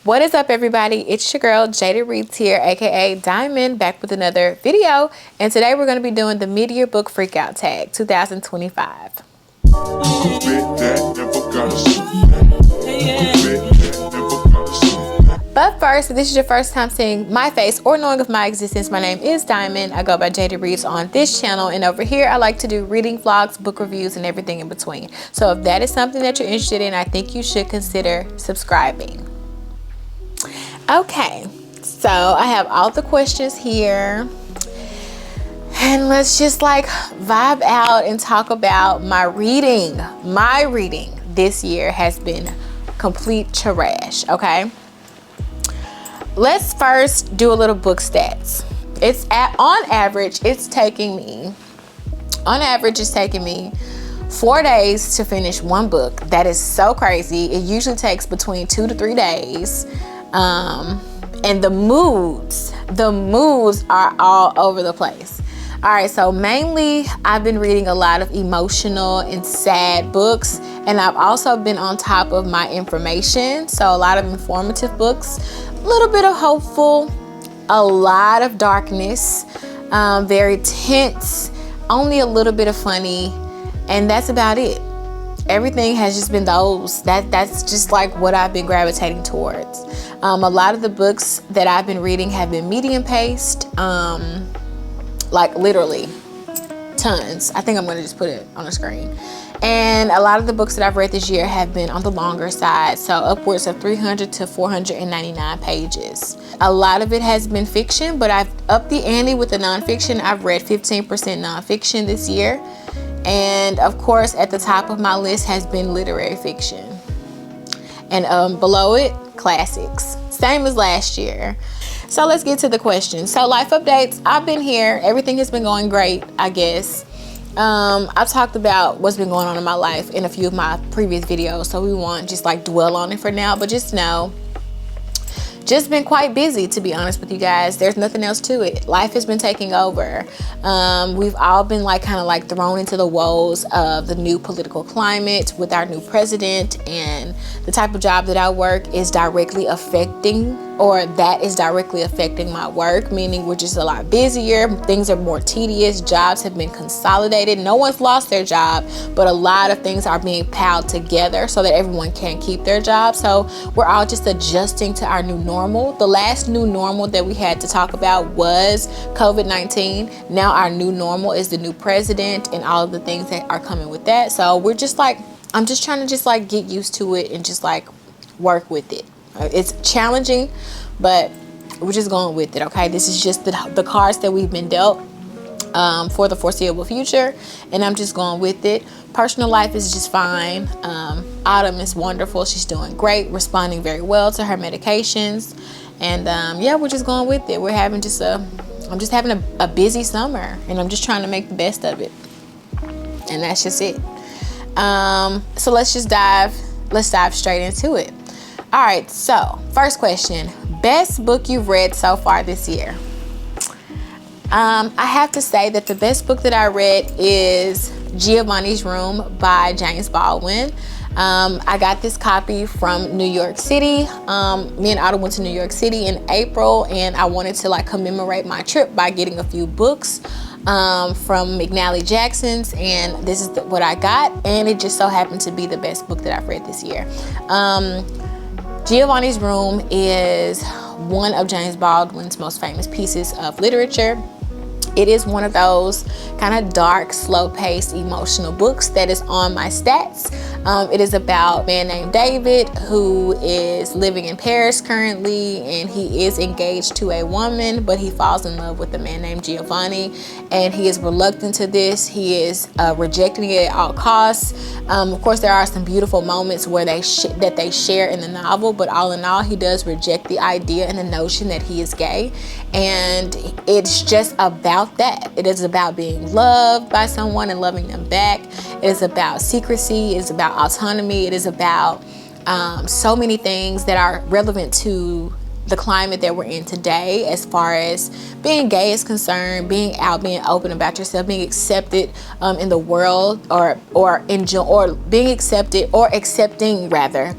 What is up, everybody? It's your girl Jada Reeds here, aka Diamond, back with another video, and today we're going to be doing the Mid-Year Book Freakout Tag 2025. But first, if this is your first time seeing my face or knowing of my existence, my name is Diamond. I go by Jada Reeds on this channel, and over here I like to do reading vlogs, book reviews, and everything in between. So if that is something that you're interested in, I think you should consider subscribing. Okay, so I have all the questions here, and let's just like vibe out and talk about my reading. My reading this year has been complete trash. Okay, let's first do a little book stats. On average it's taking me 4 days to finish one book. That is so crazy. It usually takes between 2 to 3 days. And the moods are all over the place. All right, so mainly I've been reading a lot of emotional and sad books, and I've also been on top of my information, so a lot of informative books, a little bit of hopeful, a lot of darkness, very tense, only a little bit of funny, and that's about it. Everything has just been those. That's just like what I've been gravitating towards. A lot of the books that I've been reading have been medium paced, like literally tons. I think I'm gonna just put it on the screen. And a lot of the books that I've read this year have been on the longer side, so upwards of 300 to 499 pages. A lot of it has been fiction, but I've upped the ante with the nonfiction. I've read 15% nonfiction this year. And of course, at the top of my list has been literary fiction. And below it, classics. Same as last year. So let's get to the question. So life updates, I've been here. Everything has been going great, I guess. I've talked about what's been going on in my life in a few of my previous videos, so we won't just like dwell on it for now, but just know, just been quite busy, to be honest with you guys. There's nothing else to it. Life has been taking over. We've all been like kind of like thrown into the woes of the new political climate with our new president, and the type of job that I work is directly affecting my work, meaning we're just a lot busier. Things are more tedious. Jobs have been consolidated. No one's lost their job, but a lot of things are being piled together so that everyone can keep their job. So we're all just adjusting to our new normal. The last new normal that we had to talk about was COVID-19. Now our new normal is the new president and all of the things that are coming with that. So we're just like, I'm just trying to just like get used to it and just like work with it. It's challenging, but we're just going with it. Okay, this is just the cards that we've been dealt for the foreseeable future, and I'm just going with it. Personal life is just fine. Autumn is wonderful. She's doing great, responding very well to her medications, and yeah, we're just going with it. We're having just I'm just having a busy summer, and I'm just trying to make the best of it, and that's just it. So let's dive straight into it. All right, so first question, best book you've read so far this year? I have to say that the best book that I read is Giovanni's Room by James Baldwin. I got this copy from New York City. Me and Otto went to New York City in April, and I wanted to like commemorate my trip by getting a few books from McNally Jackson's, and this is what I got, and it just so happened to be the best book that I've read this year. Giovanni's Room is one of James Baldwin's most famous pieces of literature. It is one of those kind of dark, slow-paced, emotional books that is on my stats. It is about a man named David who is living in Paris currently, and he is engaged to a woman, but he falls in love with a man named Giovanni, and he is reluctant to this. He is rejecting it at all costs. Of course, there are some beautiful moments where they share in the novel, but all in all, he does reject the idea and the notion that he is gay, and it's just about that. It is about being loved by someone and loving them back. It is about secrecy. It is about autonomy. It is about so many things that are relevant to the climate that we're in today, as far as being gay is concerned, being out, being open about yourself, being accepted in the world, or being accepted, or accepting rather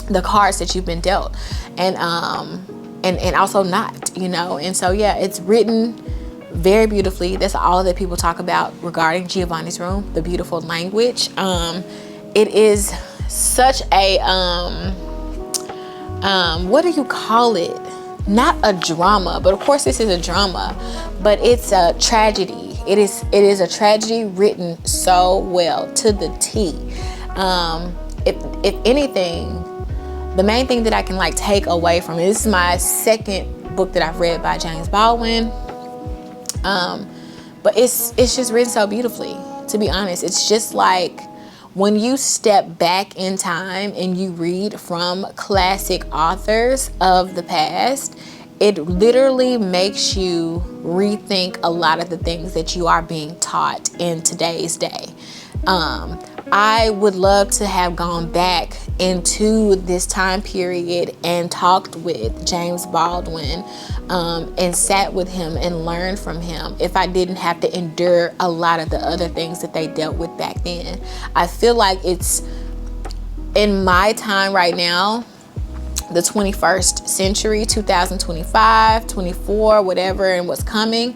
the cards that you've been dealt, and also not, you know. And so yeah, it's written very beautifully. That's all that people talk about regarding Giovanni's Room, the beautiful language. It is such a what do you call it? Not a drama, but of course this is a drama, but it's a tragedy. It is a tragedy written so well, to the T. If anything, the main thing that I can like take away from it, this is my second book that I've read by James Baldwin. But it's just written so beautifully, to be honest. It's just like when you step back in time and you read from classic authors of the past, it literally makes you rethink a lot of the things that you are being taught in today's day. I would love to have gone back into this time period and talked with James Baldwin, and sat with him and learned from him if I didn't have to endure a lot of the other things that they dealt with back then. I feel like it's in my time right now, the 21st century, 2025, 24, whatever, and what's coming.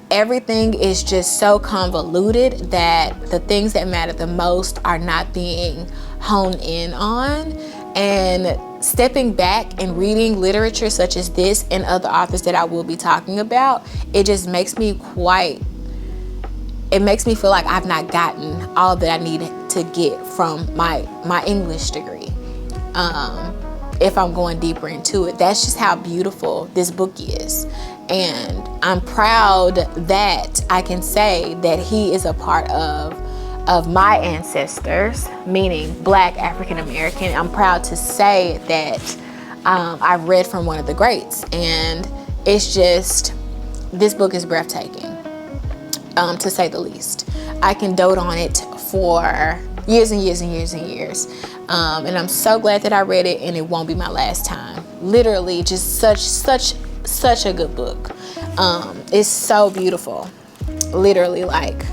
Everything is just so convoluted that the things that matter the most are not being honed in on. And stepping back and reading literature such as this and other authors that I will be talking about, it just makes me it makes me feel like I've not gotten all that I needed to get from my English degree. If I'm going deeper into it, that's just how beautiful this book is. And I'm proud that I can say that he is a part of my ancestors, meaning Black African American. I'm proud to say that I read from one of the greats, and it's just, this book is breathtaking, to say the least. I can dote on it for years and years and years and years, and I'm so glad that I read it, and it won't be my last time. Literally, just such a good book. It's so beautiful. Literally, like,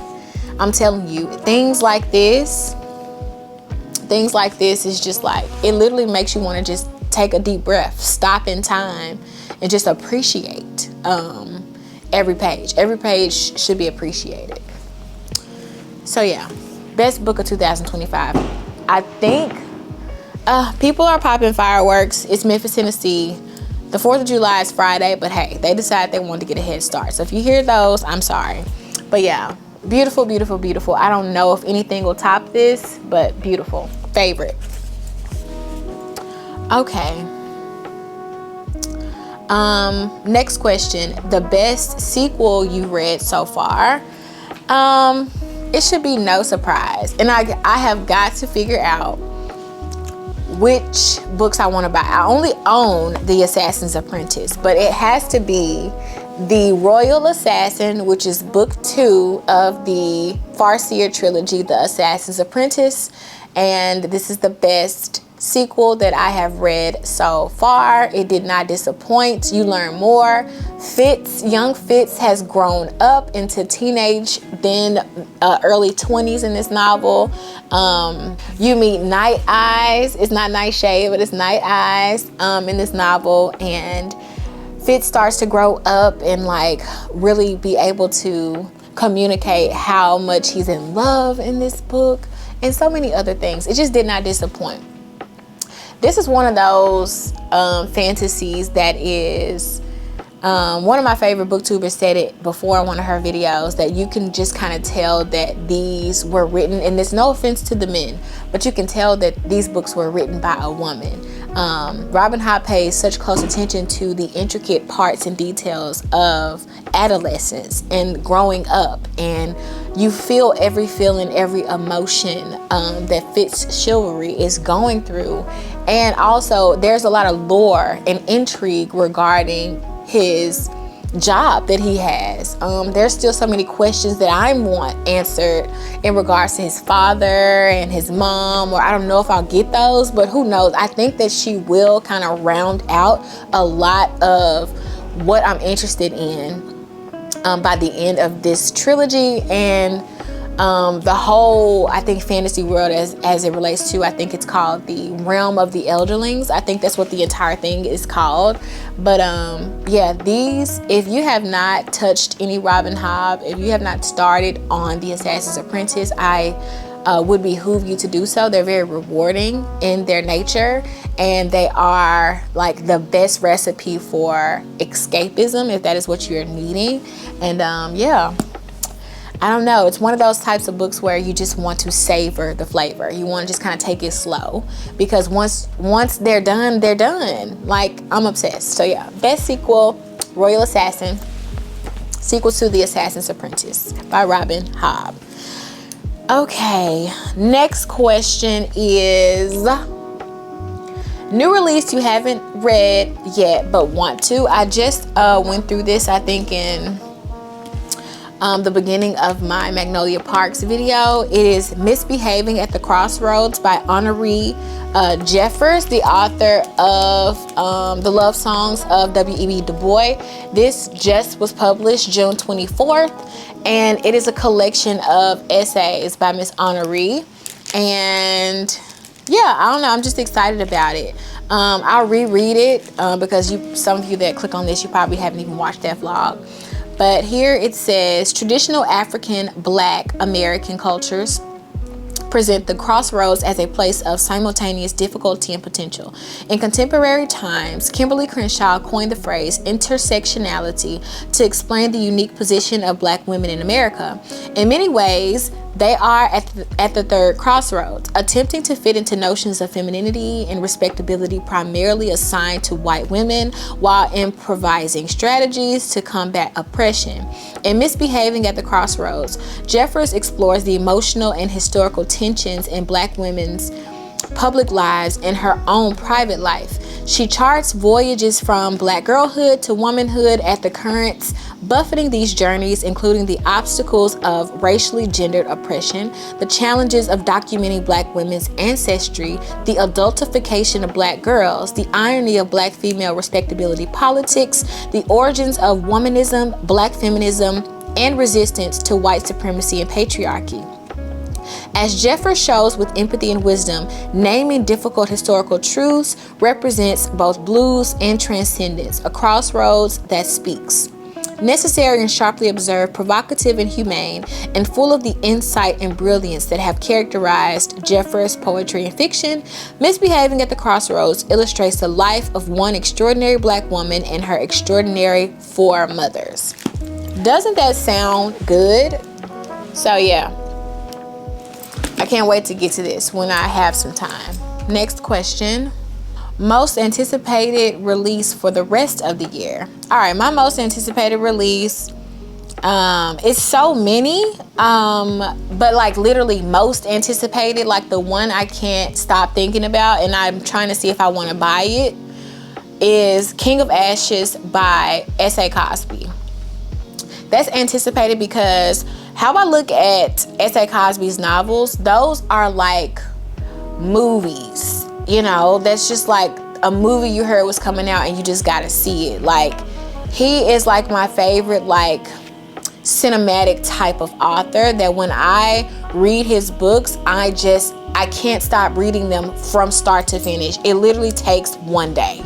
I'm telling you, things like this is just like, it literally makes you want to just take a deep breath, stop in time, and just appreciate every page. Every page should be appreciated. So yeah, best book of 2025. I think people are popping fireworks. It's Memphis, Tennessee. The 4th of July is Friday, but hey, they decided they wanted to get a head start. So if you hear those, I'm sorry. But yeah, beautiful, beautiful, beautiful. I don't know if anything will top this, but beautiful. Favorite. Okay. Next question. The best sequel you read so far. It should be no surprise. And I have got to figure out which books I want to buy. I only own The Assassin's Apprentice, but it has to be The Royal Assassin, which is book 2 of the Farseer trilogy, The Assassin's Apprentice. And this is the best sequel that I have read so far. It did not disappoint. You learn more. Young Fitz has grown up into teenage, then early 20s in this novel. You meet Night Eyes. It's not Nightshade, but it's Night Eyes in this novel. And Fitz starts to grow up and like really be able to communicate how much he's in love in this book, and so many other things. It just did not disappoint. This is one of those fantasies that is, one of my favorite booktubers said it before in one of her videos, that you can just kind of tell that these were written, and there's no offense to the men, but you can tell that these books were written by a woman. Robin Hobb pays such close attention to the intricate parts and details of adolescence and growing up, and you feel every feeling, every emotion that Fitz chivalry is going through. And also there's a lot of lore and intrigue regarding his job that he has. There's still so many questions that I want answered in regards to his father and his mom, or I don't know if I'll get those, but who knows. I think that she will kind of round out a lot of what I'm interested in by the end of this trilogy. And the whole, I think, fantasy world as it relates to, I think it's called the realm of the elderlings. I think that's what the entire thing is called. But yeah, these, if you have not touched any Robin Hobb, if you have not started on the Assassin's Apprentice, I would behoove you to do so. They're very rewarding in their nature, and they are like the best recipe for escapism, if that is what you're needing. And yeah, I don't know, it's one of those types of books where you just want to savor the flavor. You want to just kind of take it slow, because once they're done, they're done. Like, I'm obsessed. So yeah, best sequel, Royal Assassin, sequel to The Assassin's Apprentice by Robin Hobb. Okay, next question is new release you haven't read yet but want to. I just went through this, I think, in the beginning of my Magnolia Parks video. It is Misbehaving at the Crossroads by Honorée Jeffers, the author of the love songs of W.E.B. Du Bois. This just was published June 24th, and it is a collection of essays by Miss Honorée. And yeah, I don't know, I'm just excited about it. I'll reread it because some of you that click on this, you probably haven't even watched that vlog. But here it says, traditional African Black American cultures present the crossroads as a place of simultaneous difficulty and potential. In contemporary times, Kimberly Crenshaw coined the phrase intersectionality to explain the unique position of Black women in America. In many ways, they are at the third crossroads, attempting to fit into notions of femininity and respectability primarily assigned to white women, while improvising strategies to combat oppression. In Misbehaving at the Crossroads, Jeffers explores the emotional and historical tensions in Black women's public lives and her own private life. She charts voyages from Black girlhood to womanhood at the currents buffeting these journeys, including the obstacles of racially gendered oppression, the challenges of documenting Black women's ancestry, the adultification of Black girls, the irony of Black female respectability politics, the origins of womanism, Black feminism, and resistance to white supremacy and patriarchy. As Jeffers shows with empathy and wisdom, naming difficult historical truths represents both blues and transcendence, a crossroads that speaks. Necessary and sharply observed, provocative and humane, and full of the insight and brilliance that have characterized Jeffers' poetry and fiction, Misbehaving at the Crossroads illustrates the life of one extraordinary Black woman and her extraordinary four mothers. Doesn't that sound good? So yeah, I can't wait to get to this when I have some time. Next question. Most anticipated release for the rest of the year. All right, my most anticipated release, it's so many, but like literally most anticipated, like the one I can't stop thinking about and I'm trying to see if I want to buy it, is King of Ashes by S.A. Cosby. That's anticipated because how I look at S.A. Cosby's novels, those are like movies. You know, that's just like a movie you heard was coming out and you just gotta see it. Like, he is like my favorite like cinematic type of author that when I read his books, I can't stop reading them from start to finish. It literally takes one day,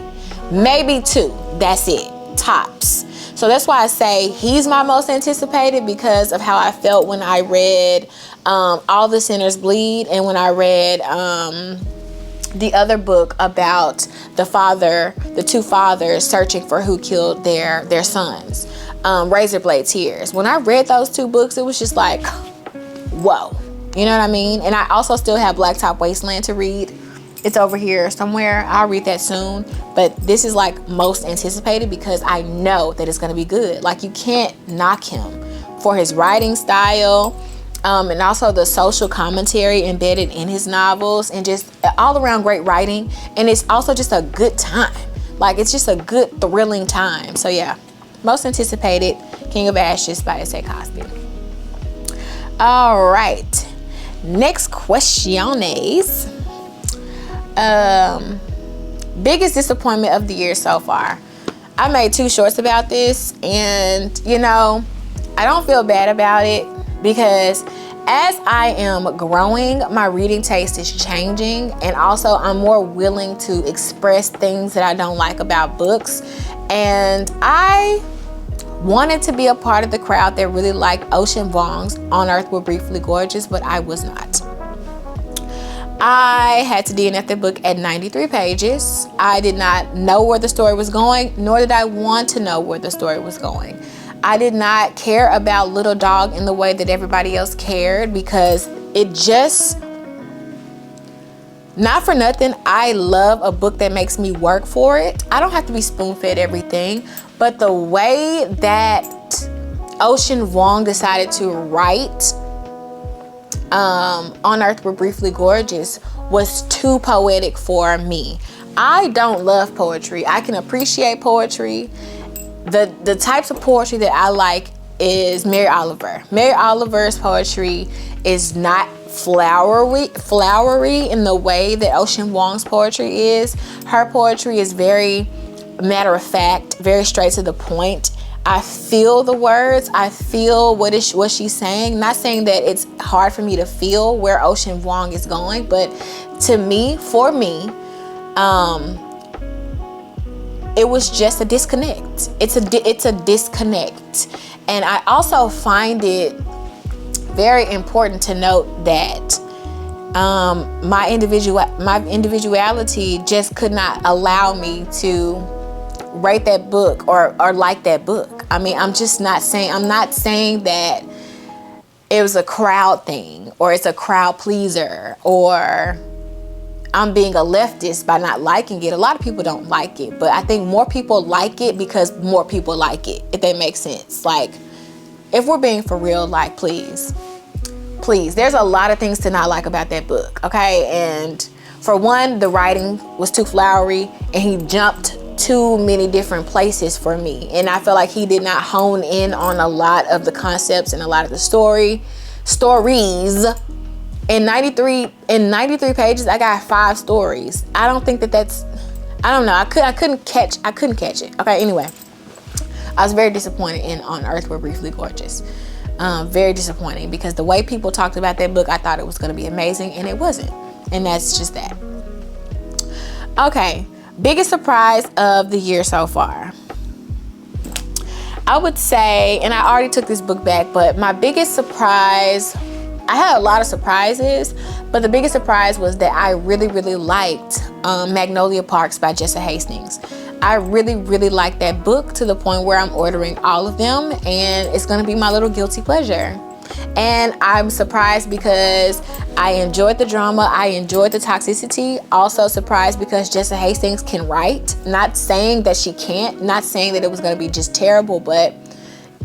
maybe two, that's it, tops. So that's why I say he's my most anticipated, because of how I felt when I read All the Sinners Bleed, and when I read the other book about the two fathers searching for who killed their sons, Razor Blade Tears. When I read those two books, it was just like, whoa, you know what I mean? And I also still have Blacktop Wasteland to read. It's over here somewhere. I'll read that soon. But this is like most anticipated because I know that it's going to be good. Like, you can't knock him for his writing style, and also the social commentary embedded in his novels, and just all around great writing. And it's also just a good time. Like, it's just a good, thrilling time. So yeah, most anticipated, King of Ashes by S.A. Cosby. All right, next questiones. Biggest disappointment of the year so far. I made 2 shorts about this, and you know, I don't feel bad about it because As I am growing, my reading taste is changing, and also I'm more willing to express things that I don't like about books. And I wanted to be a part of the crowd that really liked Ocean Vuong's On Earth We're Briefly Gorgeous, but I was not. I had to DNF the book at 93 pages. I did not know where the story was going, nor did I want to know where the story was going. I did not care about Little Dog in the way that everybody else cared, because it just, not for nothing, I love a book that makes me work for it. I don't have to be spoon-fed everything, but the way that Ocean Vuong decided to write On Earth We're Briefly Gorgeous was too poetic for me. I don't love poetry. I can appreciate poetry. The types of poetry that I like is Mary Oliver. Mary Oliver's poetry is not flowery in the way that Ocean Vuong's poetry is. Her poetry is very matter of fact, very straight to the point. I feel the words. I feel what she's saying. Not saying that it's hard for me to feel where Ocean Vuong is going, but to me, for me, it was just a disconnect. It's a disconnect. And I also find it very important to note that my individuality just could not allow me to rate that book or like that book. I mean, I'm not saying that it was a crowd thing, or it's a crowd pleaser, or I'm being a leftist by not liking it. A lot of people don't like it, but I think more people like it because more people like it, if that makes sense. Like, if we're being for real, like, please, there's a lot of things to not like about that book, okay? And for one, the writing was too flowery, and he jumped too many different places for me, and I feel like he did not hone in on a lot of the concepts and a lot of the stories. In 93 pages, I got 5 stories. I don't think that's, I don't know. I couldn't catch it. Okay, anyway, I was very disappointed in On Earth We're Briefly Gorgeous. Very disappointing, because the way people talked about that book, I thought it was going to be amazing, and it wasn't. And that's just that. Okay, biggest surprise of the year so far. I would say, and I already took this book back, but my biggest surprise, I had a lot of surprises, but the biggest surprise was that I really, really liked Magnolia Parks by Jessa Hastings. I really, really liked that book to the point where I'm ordering all of them, and it's gonna be my little guilty pleasure. And I'm surprised because I enjoyed the drama, I enjoyed the toxicity. Also surprised because Jessa Hastings can write. Not saying that she can't, not saying that it was gonna be just terrible, but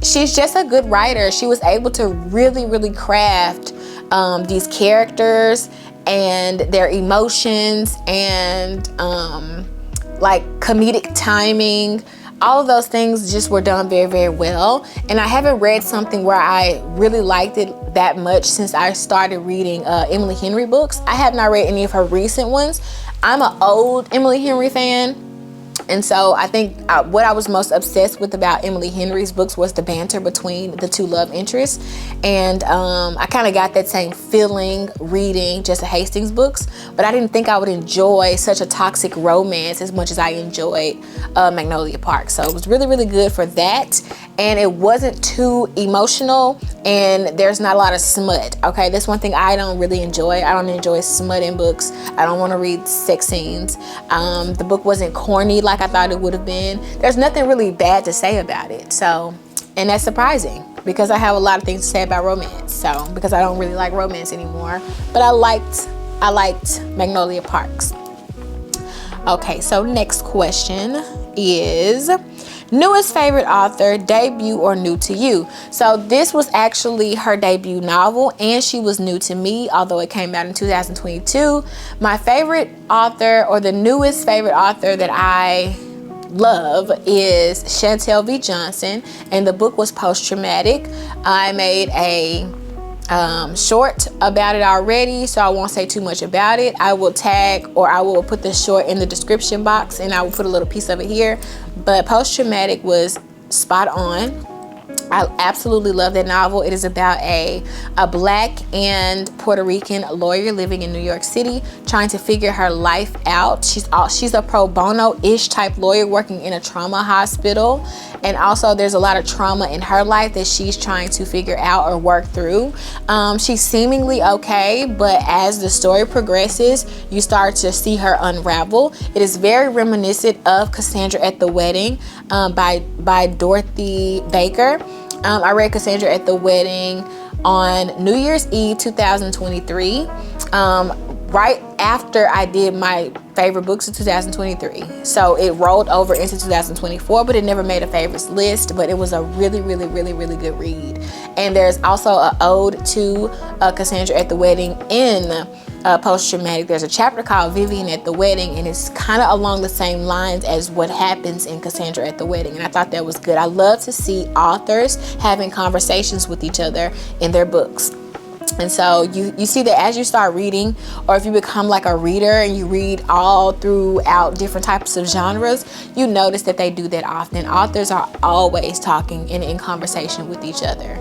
she's just a good writer. She was able to really, really craft these characters and their emotions and like comedic timing. All of those things just were done very, very well. And I haven't read something where I really liked it that much since I started reading Emily Henry books. I have not read any of her recent ones. I'm an old Emily Henry fan. And so I think what I was most obsessed with about Emily Henry's books was the banter between the two love interests. And I kind of got that same feeling reading Jessa Hastings books, but I didn't think I would enjoy such a toxic romance as much as I enjoyed Magnolia Park. So it was really, really good for that. And it wasn't too emotional, and there's not a lot of smut. Okay, that's one thing I don't really enjoy. I don't enjoy smut in books. I don't want to read sex scenes. The book wasn't corny like I thought it would have been. There's nothing really bad to say about it. So, and that's surprising because I have a lot of things to say about romance. So, because I don't really like romance anymore, but I liked Magnolia Parks. Okay, so next question is newest favorite author, debut or new to you. So this was actually her debut novel, and she was new to me, although it came out in 2022. My favorite author, or the newest favorite author that I love, is Chantel V. Johnson, and the book was Post-Traumatic. I made a short about it already, so I won't say too much about it. I will tag, or I will put the short in the description box, and I will put a little piece of it here. But Post-Traumatic was spot on. I absolutely love that novel. It is about a Black and Puerto Rican lawyer living in New York City, trying to figure her life out. She's a pro bono-ish type lawyer working in a trauma hospital. And also there's a lot of trauma in her life that she's trying to figure out or work through. She's seemingly okay, but as the story progresses, you start to see her unravel. It is very reminiscent of Cassandra at the Wedding by Dorothy Baker. I read Cassandra at the Wedding on New Year's Eve 2023, right after I did my favorite books of 2023. So it rolled over into 2024, but it never made a favorites list, but it was a really good read. And there's also an ode to Cassandra at the Wedding in Post-Traumatic. There's a chapter called Vivian at the Wedding, and it's kind of along the same lines as what happens in Cassandra at the Wedding, and I thought that was good. I love to see authors having conversations with each other in their books. And so you see that as you start reading, or if you become like a reader and you read all throughout different types of genres, you notice that they do that often. Authors are always talking and in conversation with each other.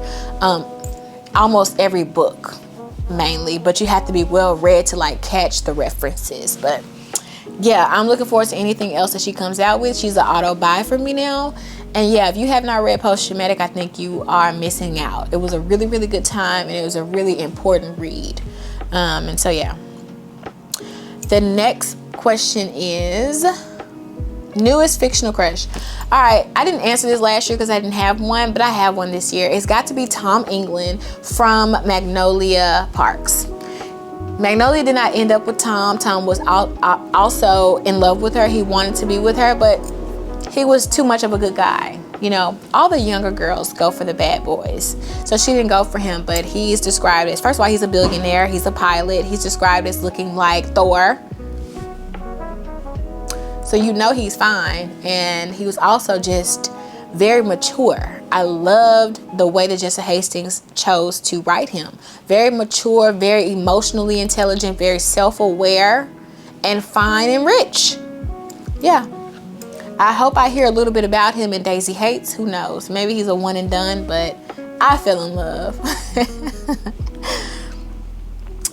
Almost every book, mainly, but you have to be well read to like catch the references. But yeah, I'm looking forward to anything else that she comes out with. She's an auto buy for me now. And yeah, if you have not read Post-Traumatic, I think you are missing out. It was a really good time, and it was a really important read. And so yeah. The next question is newest fictional crush. All right, I didn't answer this last year because I didn't have one, but I have one this year. It's got to be Tom England from Magnolia Parks. Magnolia did not end up with Tom. Tom was also in love with her. He wanted to be with her, but he was too much of a good guy. You know, all the younger girls go for the bad boys. So she didn't go for him, but he's described as, first of all, he's a billionaire. He's a pilot. He's described as looking like Thor. So you know he's fine. And he was also just very mature. I loved the way that Jessa Hastings chose to write him. Very mature, very emotionally intelligent, very self-aware, and fine and rich. Yeah. I hope I hear a little bit about him in Daisy Hates. Who knows? Maybe he's a one and done, but I fell in love.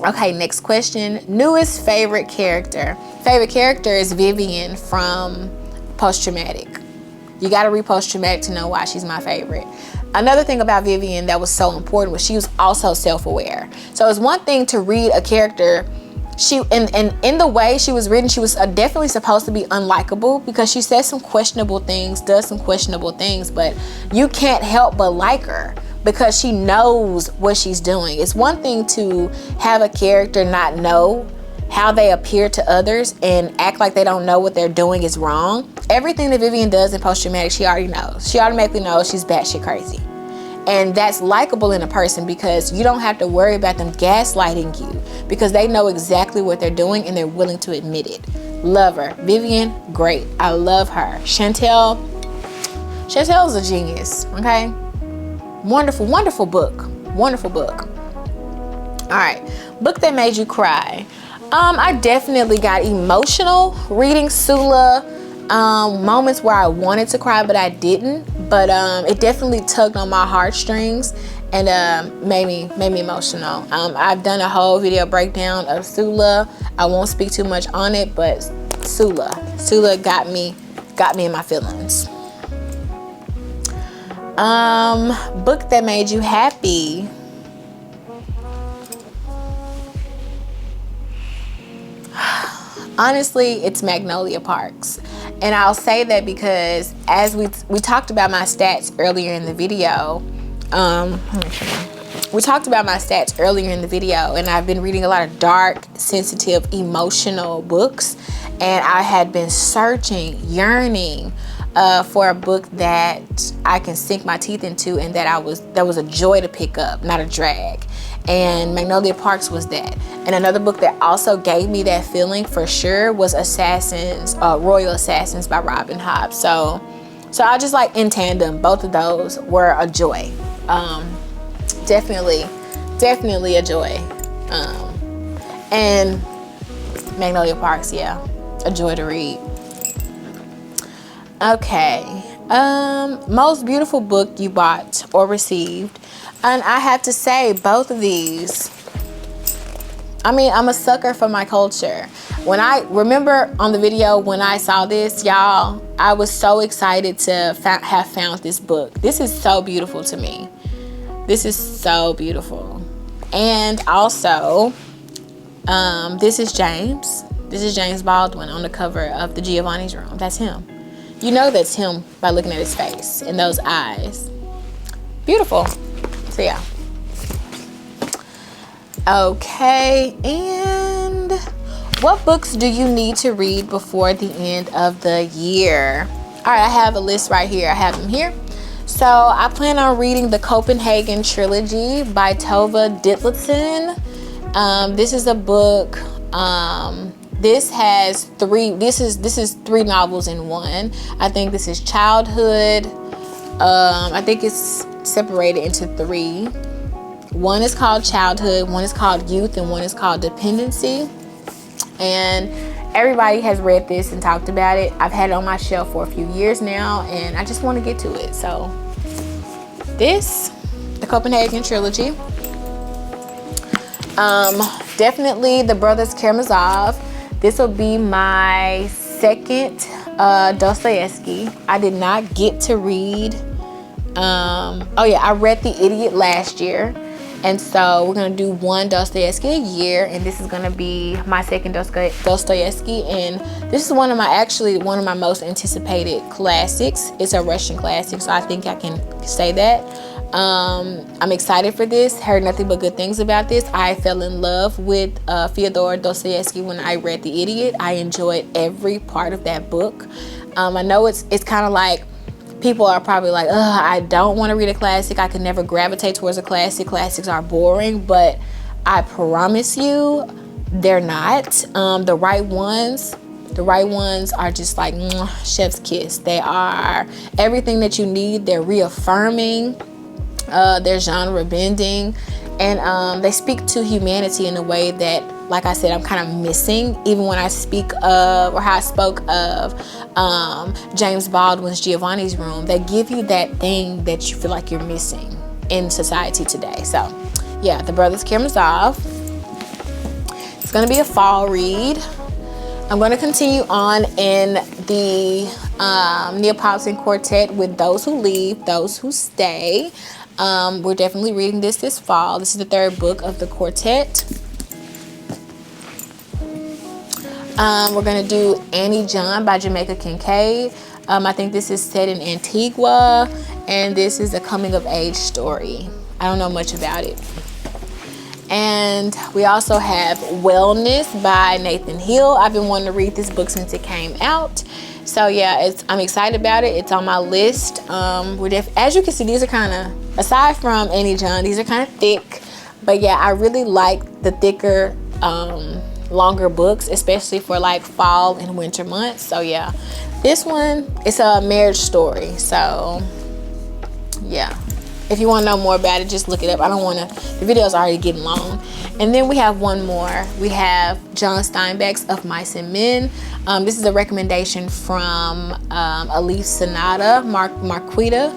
Okay, next question. Newest favorite character. Favorite character is Vivian from Post-Traumatic. You got to read Post-Traumatic to know why she's my favorite. Another thing about Vivian that was so important was she was also self-aware. So it's one thing to read a character. She and in the way she was written, she was definitely supposed to be unlikable because she says some questionable things, does some questionable things, but you can't help but like her because she knows what she's doing. It's one thing to have a character not know how they appear to others and act like they don't know what they're doing is wrong. Everything that Vivian does in Post-Traumatic, she already knows. She automatically knows she's batshit crazy. And that's likable in a person because you don't have to worry about them gaslighting you because they know exactly what they're doing and they're willing to admit it. Love her. Vivian, great. I love her. Chantel's a genius, okay? Wonderful book. Wonderful book. All right, book that made you cry. I definitely got emotional reading Sula. Moments where I wanted to cry, but I didn't. But it definitely tugged on my heartstrings and made me emotional. I've done a whole video breakdown of Sula. I won't speak too much on it, but Sula got me in my feelings. Book that made you happy. Honestly, it's Magnolia Parks. And I'll say that because as we talked about my stats earlier in the video, and I've been reading a lot of dark, sensitive, emotional books, and I had been searching, yearning for a book that I can sink my teeth into and that was a joy to pick up, not a drag. And Magnolia Parks was that. And another book that also gave me that feeling for sure was Royal Assassins by Robin Hobb. So I just like in tandem, both of those were a joy. Definitely a joy. And Magnolia Parks, yeah, a joy to read. Okay, Most beautiful book you bought or received. And I have to say, both of these, I mean, I'm a sucker for my culture. When I remember on the video when I saw this, y'all, I was so excited to have found this book. This is so beautiful to me. This is so beautiful. And also, this is James. This is James Baldwin on the cover of the Giovanni's room. That's him. You know that's him by looking at his face and those eyes. Beautiful. So yeah. Okay, and what books do you need to read before the end of the year? All right, I have a list right here. I have them here. So I plan on reading the Copenhagen trilogy by Tove Ditlevsen. This is a book. This has three. This is 3 novels in one. I think this is childhood. I think it's separated into 3. One is called childhood, one is called youth, and one is called dependency. And everybody has read this and talked about it. I've had it on my shelf for a few years now, and I just want to get to it. So this, the Copenhagen trilogy. Definitely the Brothers Karamazov. This will be my second Dostoevsky. I did not get to read. Oh yeah, I read The Idiot last year. And so we're going to do one Dostoevsky a year, and this is going to be my second Dostoevsky, and this is one of my most anticipated classics. It's a Russian classic, so I think I can say that. I'm excited for this. Heard nothing but good things about this. I fell in love with Fyodor Dostoevsky when I read The Idiot. I enjoyed every part of that book. I know it's kind of like, people are probably like, ugh, I don't want to read a classic. I could never gravitate towards a classic. Classics are boring, but I promise you, they're not. The right ones are just like chef's kiss. They are everything that you need. They're reaffirming. They're genre bending, and they speak to humanity in a way that, like I said, I'm kind of missing, even when I speak of, or how I spoke of James Baldwin's Giovanni's Room. They give you that thing that you feel like you're missing in society today. So yeah, the Brothers Karamazov. It's going to be a fall read. I'm going to continue on in the Neapolitan Quartet with Those Who Leave, Those Who Stay. We're definitely reading this fall. This is the 3rd book of the quartet. We're going to do Annie John by Jamaica Kincaid. I think this is set in Antigua, and this is a coming-of-age story. I don't know much about it. And we also have Wellness by Nathan Hill. I've been wanting to read this book since it came out. So yeah, I'm excited about it. It's on my list. As you can see, these are kind of, aside from Annie John, these are kind of thick. But yeah, I really like the thicker, longer books, especially for like fall and winter months. So yeah, this one, it's a marriage story. So yeah, if you want to know more about it, just look it up. I don't want to, the video's already getting long. And then we have one more. We have John Steinbeck's Of Mice and Men. This is a recommendation from Elise Sonata Marquita.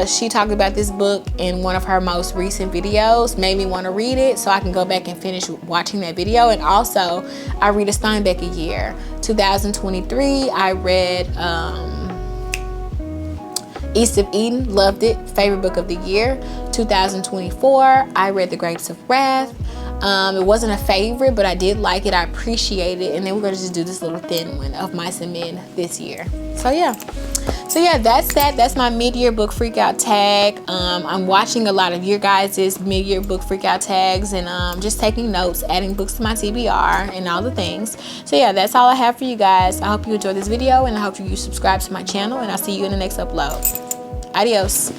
She talked about this book in one of her most recent videos, made me want to read it so I can go back and finish watching that video. And also, I read a Steinbeck a year. 2023, I read East of Eden, loved it, favorite book of the year. 2024, I read The Grapes of Wrath. It wasn't a favorite, but I did like it. I appreciate it. And then we're going to just do this little thin one, Of Mice and Men, this year. So yeah, that's that. That's my mid-year book freakout tag. I'm watching a lot of your guys' mid-year book freakout tags, and just taking notes, adding books to my TBR, and all the things. So yeah, that's all I have for you guys. I hope you enjoyed this video, and I hope you subscribe to my channel, and I'll see you in the next upload. Adios.